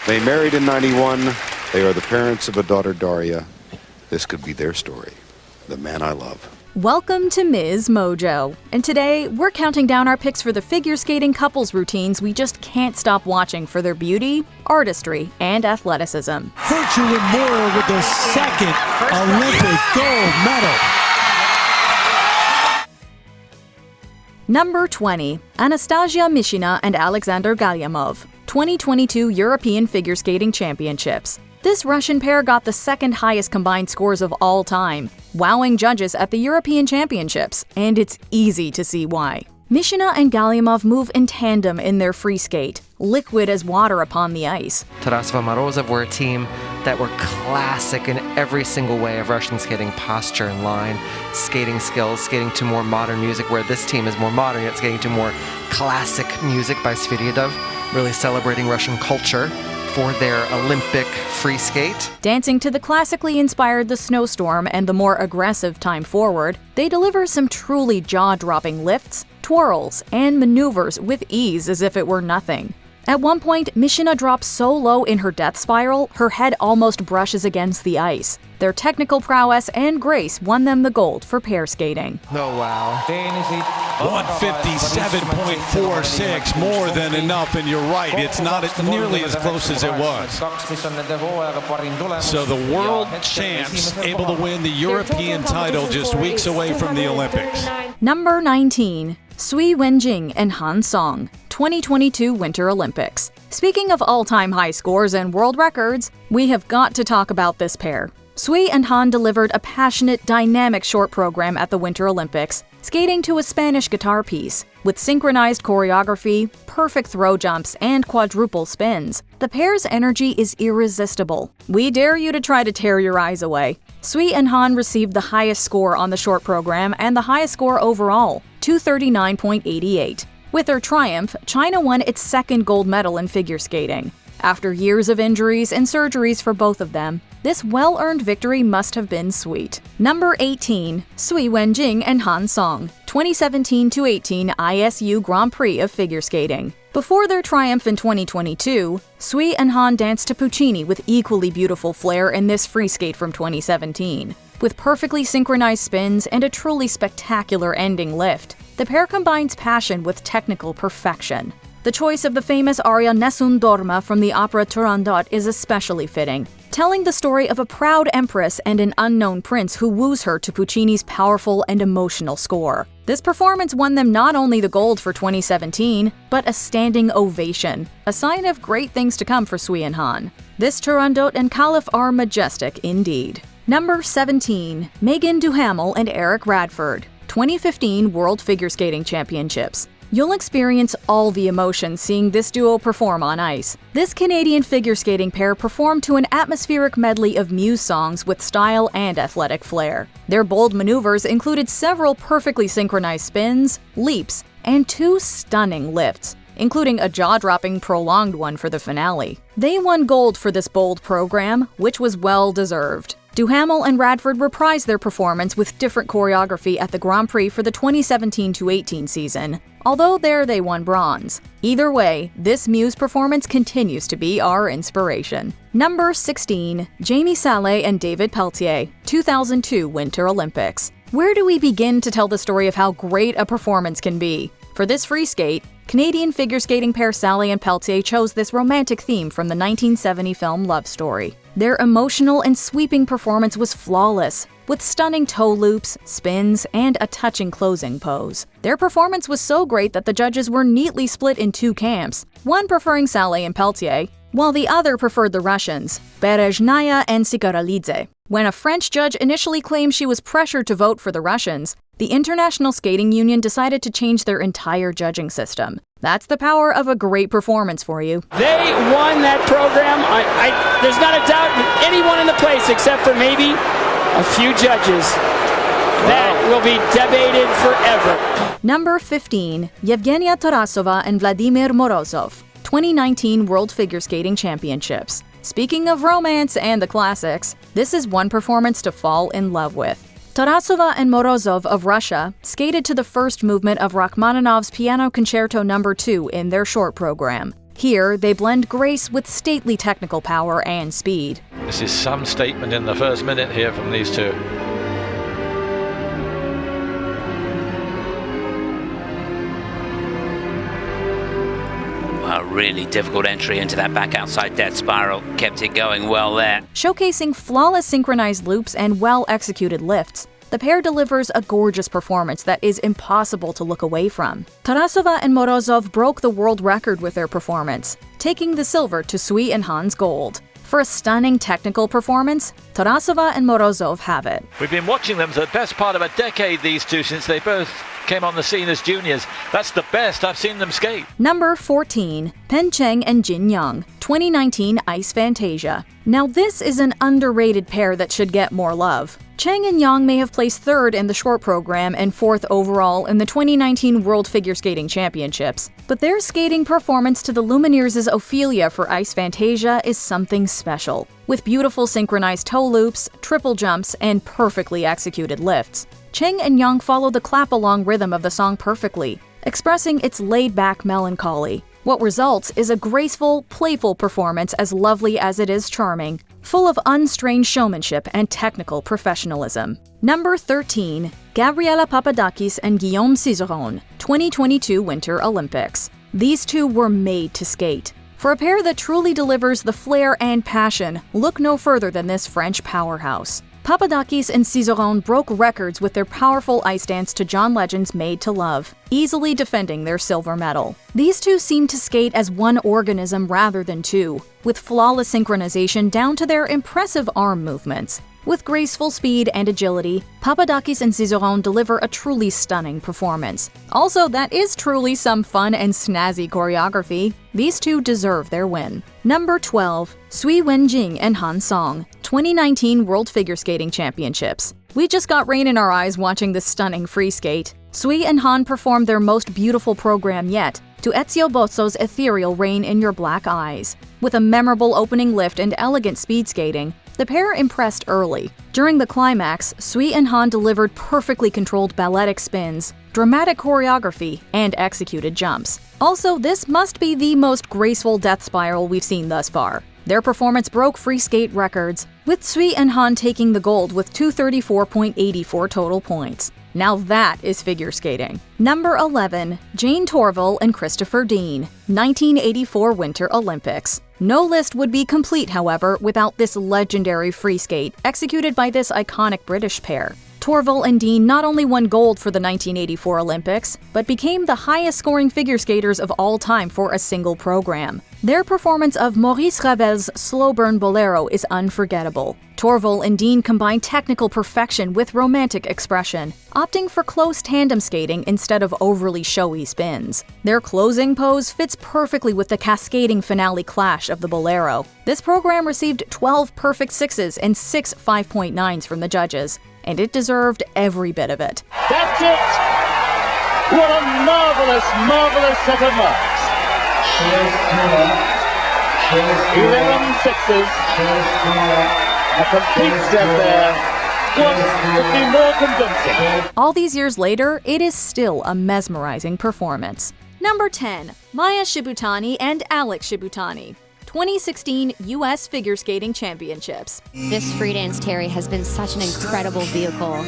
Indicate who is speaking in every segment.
Speaker 1: They married in 91. They are the parents of a daughter, Daria. This could be their story. The man I love.
Speaker 2: Welcome to MsMojo, and today we're counting down our picks for the figure skating couples routines we just can't stop watching for their beauty, artistry, and athleticism.
Speaker 3: Virtue and Moir with their second Olympic gold medal.
Speaker 2: Number 20. Anastasia Mishina and Alexander Galyamov, 2022 European Figure Skating Championships. This Russian pair got the second highest combined scores of all time, wowing judges at the European Championships, and it's easy to see why. Mishina and Galyamov move in tandem in their free skate, liquid as water upon the ice.
Speaker 4: Tarasova and Morozov were a team that were classic in every single way of Russian skating: posture and line, skating skills, skating to more modern music, where this team is more modern, yet skating to more classic music by Sviridov, really celebrating Russian culture for their Olympic free skate.
Speaker 2: Dancing to the classically inspired The Snowstorm and the more aggressive Time Forward, they deliver some truly jaw-dropping lifts, twirls, and maneuvers with ease as if it were nothing. At one point, Mishina drops so low in her death spiral, her head almost brushes against the ice. Their technical prowess and grace won them the gold for pair skating.
Speaker 4: Oh, wow.
Speaker 3: 157.46, more than enough, and you're right, it's not nearly as close as it was. So the world champs able to win the European title just weeks away from the Olympics.
Speaker 2: Number 19. Wenjing and Han Song, 2022 Winter Olympics. Speaking of all-time high scores and world records, we have got to talk about this pair. Sui and Han delivered a passionate, dynamic short program at the Winter Olympics, skating to a Spanish guitar piece. With synchronized choreography, perfect throw jumps, and quadruple spins, the pair's energy is irresistible. We dare you to try to tear your eyes away. Sui and Han received the highest score on the short program and the highest score overall, 239.88. With their triumph, China won its second gold medal in figure skating. After years of injuries and surgeries for both of them, this well-earned victory must have been sweet. Number 18. Wenjing and Han Song, 2017-18 ISU Grand Prix of Figure Skating. Before their triumph in 2022, Sui and Han danced to Puccini with equally beautiful flair in this free skate from 2017. With perfectly synchronized spins and a truly spectacular ending lift, the pair combines passion with technical perfection. The choice of the famous aria Nessun Dorma from the opera Turandot is especially fitting, telling the story of a proud empress and an unknown prince who woos her to Puccini's powerful and emotional score. This performance won them not only the gold for 2017, but a standing ovation, a sign of great things to come for Sui and Han. This Turandot and Caliph are majestic indeed. Number 17. Megan Duhamel and Eric Radford, 2015 World Figure Skating Championships. You'll experience all the emotions seeing this duo perform on ice. This Canadian figure skating pair performed to an atmospheric medley of Muse songs with style and athletic flair. Their bold maneuvers included several perfectly synchronized spins, leaps, and 2 stunning lifts, including a jaw-dropping prolonged one for the finale. They won gold for this bold program, which was well-deserved. Duhamel and Radford reprised their performance with different choreography at the Grand Prix for the 2017-18 season, although there they won bronze. Either way, this Muse performance continues to be our inspiration. Number 16. Jamie Salé and David Peltier, 2002 Winter Olympics. Where do we begin to tell the story of how great a performance can be? For this free skate, Canadian figure skating pair Salé and Peltier chose this romantic theme from the 1970 film Love Story. Their emotional and sweeping performance was flawless, with stunning toe loops, spins, and a touching closing pose. Their performance was so great that the judges were neatly split in 2 camps, one preferring Salé and Peltier, while the other preferred the Russians, Berezhnaya and Sikaralidze. When a French judge initially claimed she was pressured to vote for the Russians, the International Skating Union decided to change their entire judging system. That's the power of a great performance for you.
Speaker 5: They won that program. There's not a doubt with anyone in the place except for maybe a few judges. That will be debated forever.
Speaker 2: Number 15. Yevgenia Tarasova and Vladimir Morozov, 2019 World Figure Skating Championships. Speaking of romance and the classics, this is one performance to fall in love with. Tarasova and Morozov of Russia skated to the first movement of Rachmaninoff's Piano Concerto No. 2 in their short program. Here, they blend grace with stately technical power and speed.
Speaker 6: This is some statement in the first minute here from these two.
Speaker 7: A really difficult entry into that back outside death spiral. Kept it going well there.
Speaker 2: Showcasing flawless synchronized loops and well-executed lifts, the pair delivers a gorgeous performance that is impossible to look away from. Tarasova and Morozov broke the world record with their performance, taking the silver to Sui and Han's gold. For a stunning technical performance, Tarasova and Morozov have it.
Speaker 6: We've been watching them for the best part of a decade, these two, since they both came on the scene as juniors. That's the best I've seen them skate.
Speaker 2: Number 14, Pen Cheng and Jin Young, 2019 Ice Fantasia. Now this is an underrated pair that should get more love. Cheng and Young may have placed third in the short program and fourth overall in the 2019 World Figure Skating Championships, but their skating performance to the Lumineers' Ophelia for Ice Fantasia is something special, with beautiful synchronized toe loops, triple jumps, and perfectly executed lifts. Cheng and Young follow the clap-along rhythm of the song perfectly, expressing its laid-back melancholy. What results is a graceful, playful performance as lovely as it is charming, full of unstrained showmanship and technical professionalism. Number 13, Gabriela Papadakis and Guillaume Cizeron, 2022 Winter Olympics. These two were made to skate. For a pair that truly delivers the flair and passion, look no further than this French powerhouse. Papadakis and Cizeron broke records with their powerful ice dance to John Legend's Made to Love, easily defending their silver medal. These two seem to skate as one organism rather than two, with flawless synchronization down to their impressive arm movements. With graceful speed and agility, Papadakis and Cizeron deliver a truly stunning performance. Also, that is truly some fun and snazzy choreography. These two deserve their win. Number 12, Sui Wenjing and Han Song, 2019 World Figure Skating Championships. We just got rain in our eyes watching this stunning free skate. Sui and Han performed their most beautiful program yet, to Ezio Bozzo's ethereal Rain in Your Black Eyes. With a memorable opening lift and elegant speed skating, the pair impressed early. During the climax, Sui and Han delivered perfectly controlled balletic spins, dramatic choreography, and executed jumps. Also, this must be the most graceful death spiral we've seen thus far. Their performance broke free skate records, with Sui and Han taking the gold with 234.84 total points. Now that is figure skating. Number 11, Jane Torvill and Christopher Dean, 1984 Winter Olympics. No list would be complete, however, without this legendary free skate executed by this iconic British pair. Torvill and Dean not only won gold for the 1984 Olympics, but became the highest-scoring figure skaters of all time for a single program. Their performance of Maurice Ravel's slow burn bolero is unforgettable. Torvill and Dean combine technical perfection with romantic expression, opting for close tandem skating instead of overly showy spins. Their closing pose fits perfectly with the cascading finale clash of the bolero. This program received 12 perfect sixes and 6 5.9s from the judges, and it deserved every bit of it.
Speaker 8: That's it! What a marvelous, marvelous set of marks. 11 sixes. A complete set there. What could be more convincing?
Speaker 2: All these years later, it is still a mesmerizing performance. Number 10, Maya Shibutani and Alex Shibutani, 2016 U.S. Figure Skating Championships.
Speaker 9: This free dance, Terry, has been such an incredible vehicle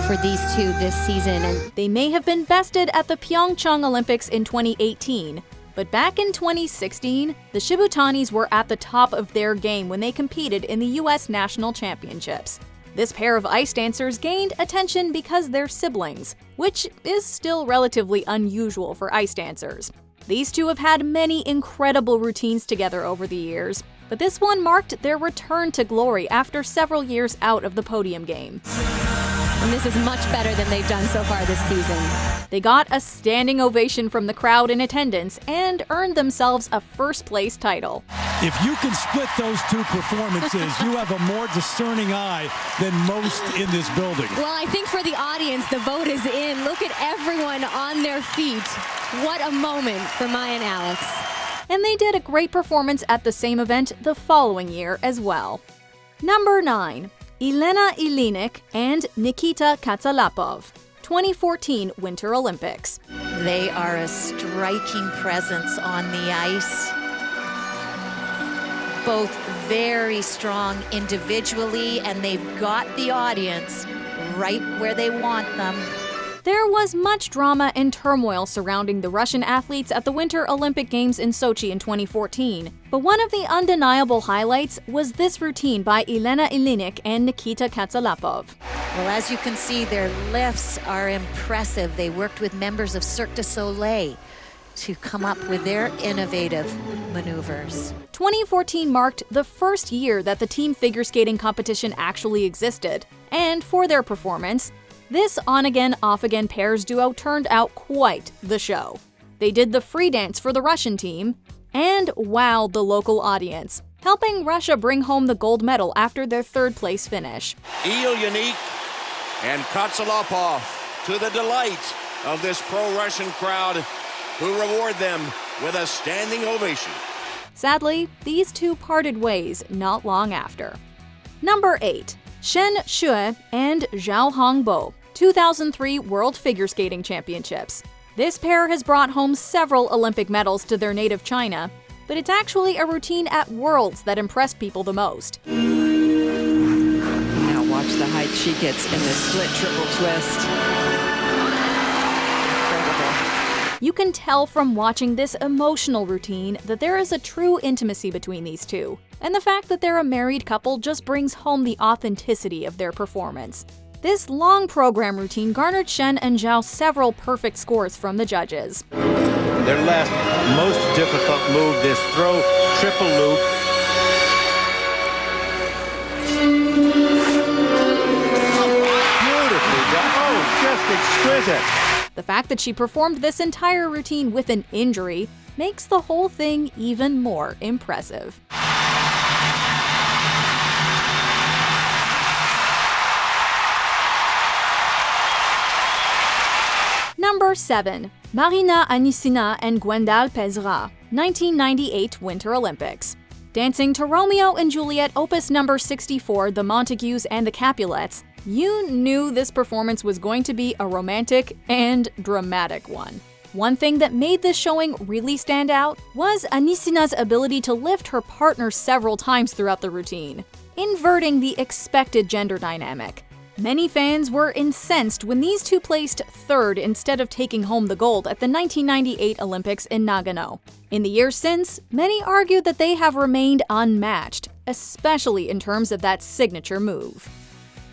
Speaker 9: for these two this season. And
Speaker 2: they may have been bested at the Pyeongchang Olympics in 2018, but back in 2016, the Shibutanis were at the top of their game when they competed in the U.S. National Championships. This pair of ice dancers gained attention because they're siblings, which is still relatively unusual for ice dancers. These two have had many incredible routines together over the years, but this one marked their return to glory after several years out of the podium game.
Speaker 9: And this is much better than they've done so far this season.
Speaker 2: They got a standing ovation from the crowd in attendance and earned themselves a first-place title.
Speaker 3: If you can split those two performances, you have a more discerning eye than most in this building.
Speaker 9: Well, I think for the audience, the vote is in. Look at everyone on their feet. What a moment for Maya and Alex.
Speaker 2: And they did a great performance at the same event the following year as well. Number 9. Elena Ilinik and Nikita Katsalapov, 2014 Winter Olympics.
Speaker 10: They are a striking presence on the ice. both very strong individually, and they've got the audience right where they want them.
Speaker 2: There was much drama and turmoil surrounding the Russian athletes at the Winter Olympic Games in Sochi in 2014, but one of the undeniable highlights was this routine by Elena Ilinik and Nikita Katsalapov.
Speaker 10: Well, as you can see, their lifts are impressive. They worked with members of Cirque du Soleil to come up with their innovative maneuvers.
Speaker 2: 2014 marked the first year that the team figure skating competition actually existed, and for their performance, this on-again, off-again pairs duo turned out quite the show. They did the free dance for the Russian team and wowed the local audience, helping Russia bring home the gold medal after their third-place finish.
Speaker 11: Ilinik and Katsalapov, to the delight of this pro-Russian crowd, who reward them with a standing ovation.
Speaker 2: Sadly, these two parted ways not long after. Number 8. Shen Xue and Zhao Hongbo, 2003 World Figure Skating Championships. This pair has brought home several Olympic medals to their native China, but it's actually a routine at Worlds that impressed people the most.
Speaker 12: Now watch the height she gets in this split triple twist. Incredible.
Speaker 2: You can tell from watching this emotional routine that there is a true intimacy between these two, and the fact that they're a married couple just brings home the authenticity of their performance. This long program routine garnered Shen and Zhao several perfect scores from the judges.
Speaker 8: Their last most difficult move, this throw triple loop. Beautifully done. Oh, just exquisite.
Speaker 2: The fact that she performed this entire routine with an injury makes the whole thing even more impressive. Number 7. Marina Anissina and Gwendal Pezra, 1998 Winter Olympics. Dancing to Romeo and Juliet Opus number 64, The Montagues and the Capulets, you knew this performance was going to be a romantic and dramatic one. One thing that made this showing really stand out was Anissina's ability to lift her partner several times throughout the routine, inverting the expected gender dynamic. Many fans were incensed when these two placed third instead of taking home the gold at the 1998 Olympics in Nagano. In the years since, many argued that they have remained unmatched, especially in terms of that signature move.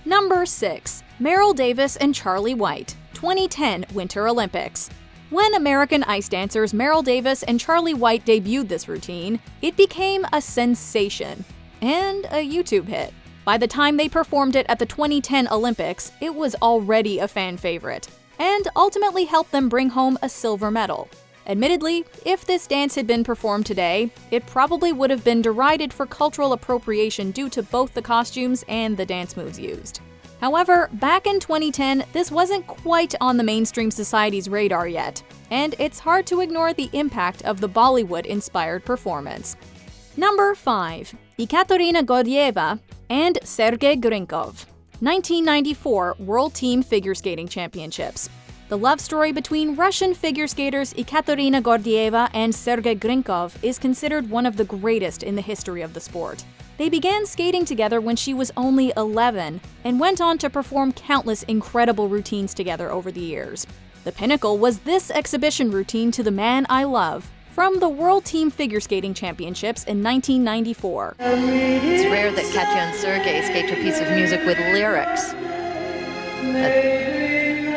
Speaker 2: Number 6. Meryl Davis and Charlie White, 2010 Winter Olympics. When American ice dancers Meryl Davis and Charlie White debuted this routine, it became a sensation and a YouTube hit. By the time they performed it at the 2010 Olympics, it was already a fan favorite, and ultimately helped them bring home a silver medal. Admittedly, if this dance had been performed today, it probably would have been derided for cultural appropriation due to both the costumes and the dance moves used. However, back in 2010, this wasn't quite on the mainstream society's radar yet, and it's hard to ignore the impact of the Bollywood-inspired performance. Number 5. Ekaterina Gordieva and Sergei Grinkov, 1994 World Team Figure Skating Championships. The love story between Russian figure skaters Ekaterina Gordieva and Sergei Grinkov is considered one of the greatest in the history of the sport. They began skating together when she was only 11 and went on to perform countless incredible routines together over the years. The pinnacle was this exhibition routine to the man I love from the World Team Figure Skating Championships in 1994.
Speaker 10: It's rare that Katya and Sergei skate to a piece of music with lyrics.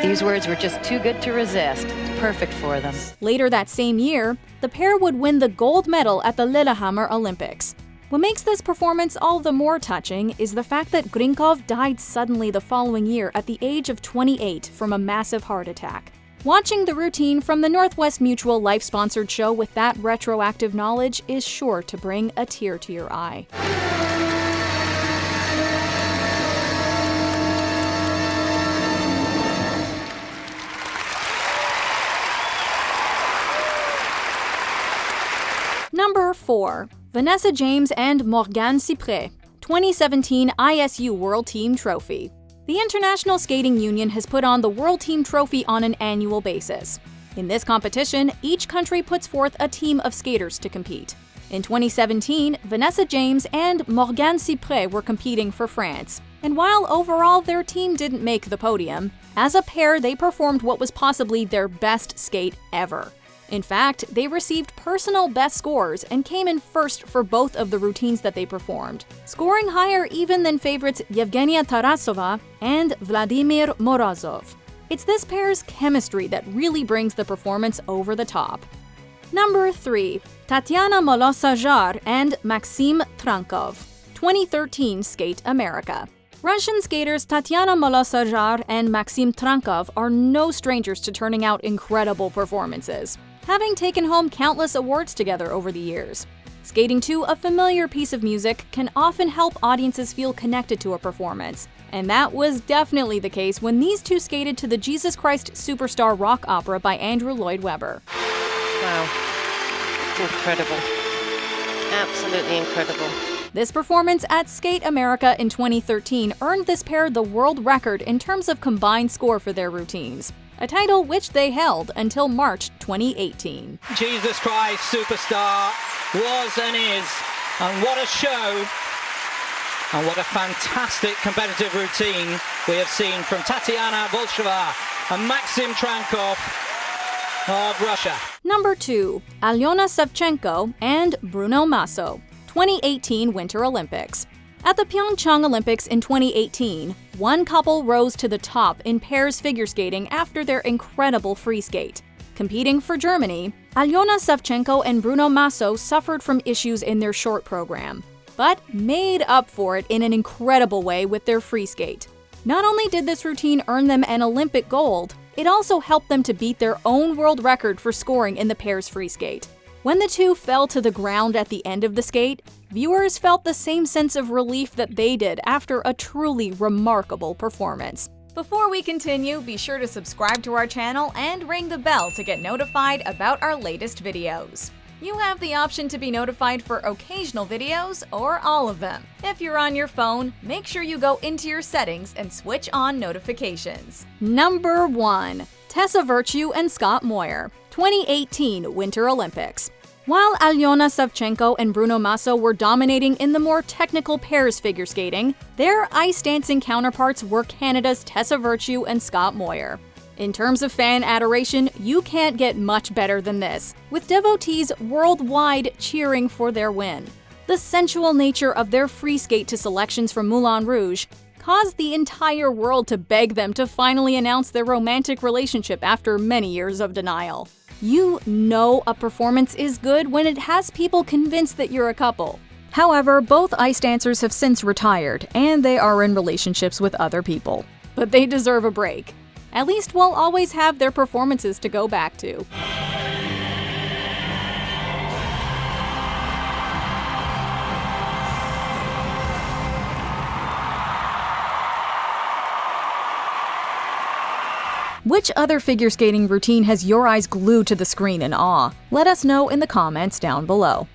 Speaker 10: These words were just too good to resist. It's perfect for them.
Speaker 2: Later that same year, the pair would win the gold medal at the Lillehammer Olympics. What makes this performance all the more touching is the fact that Grinkov died suddenly the following year at the age of 28 from a massive heart attack. Watching the routine from the Northwest Mutual Life-sponsored show with that retroactive knowledge is sure to bring a tear to your eye. Number 4. Vanessa James and Morgane Cyprès, 2017 ISU World Team Trophy. The International Skating Union has put on the World Team Trophy on an annual basis. In this competition, each country puts forth a team of skaters to compete. In 2017, Vanessa James and Morgane Cyprès were competing for France, and while overall their team didn't make the podium, as a pair they performed what was possibly their best skate ever. In fact, they received personal best scores and came in first for both of the routines that they performed, scoring higher even than favorites Yevgenia Tarasova and Vladimir Morozov. It's this pair's chemistry that really brings the performance over the top. Number 3. Tatiana Molosajar and Maxim Trankov, 2013 Skate America. Russian skaters Tatiana Molosajar and Maxim Trankov are no strangers to turning out incredible performances, having taken home countless awards together over the years. Skating to a familiar piece of music can often help audiences feel connected to a performance, and that was definitely the case when these two skated to the Jesus Christ Superstar rock opera by Andrew Lloyd Webber.
Speaker 13: Wow. Incredible. Absolutely incredible.
Speaker 2: This performance at Skate America in 2013 earned this pair the world record in terms of combined score for their routines, a title which they held until March 2018.
Speaker 14: Jesus Christ Superstar was and is, and what a show, and what a fantastic competitive routine we have seen from Tatiana Bolsheva and Maxim Trankov of Russia.
Speaker 2: Number 2. Aljona Savchenko and Bruno Massot, 2018 Winter Olympics. At the Pyeongchang Olympics in 2018, one couple rose to the top in pairs figure skating after their incredible free skate. Competing for Germany, Aljona Savchenko and Bruno Massot suffered from issues in their short program, but made up for it in an incredible way with their free skate. Not only did this routine earn them an Olympic gold, it also helped them to beat their own world record for scoring in the pairs free skate. When the two fell to the ground at the end of the skate, viewers felt the same sense of relief that they did after a truly remarkable performance. Before we continue, be sure to subscribe to our channel and ring the bell to get notified about our latest videos. You have the option to be notified for occasional videos or all of them. If you're on your phone, make sure you go into your settings and switch on notifications. Number 1. Tessa Virtue and Scott Moir, 2018 Winter Olympics. While Aljona Savchenko and Bruno Massot were dominating in the more technical pairs figure skating, their ice dancing counterparts were Canada's Tessa Virtue and Scott Moir. In terms of fan adoration, you can't get much better than this, with devotees worldwide cheering for their win. The sensual nature of their free skate to selections from Moulin Rouge caused the entire world to beg them to finally announce their romantic relationship after many years of denial. You know a performance is good when it has people convinced that you're a couple. However, both ice dancers have since retired, and they are in relationships with other people. But they deserve a break. At least we'll always have their performances to go back to. Which other figure skating routine has your eyes glued to the screen in awe? Let us know in the comments down below.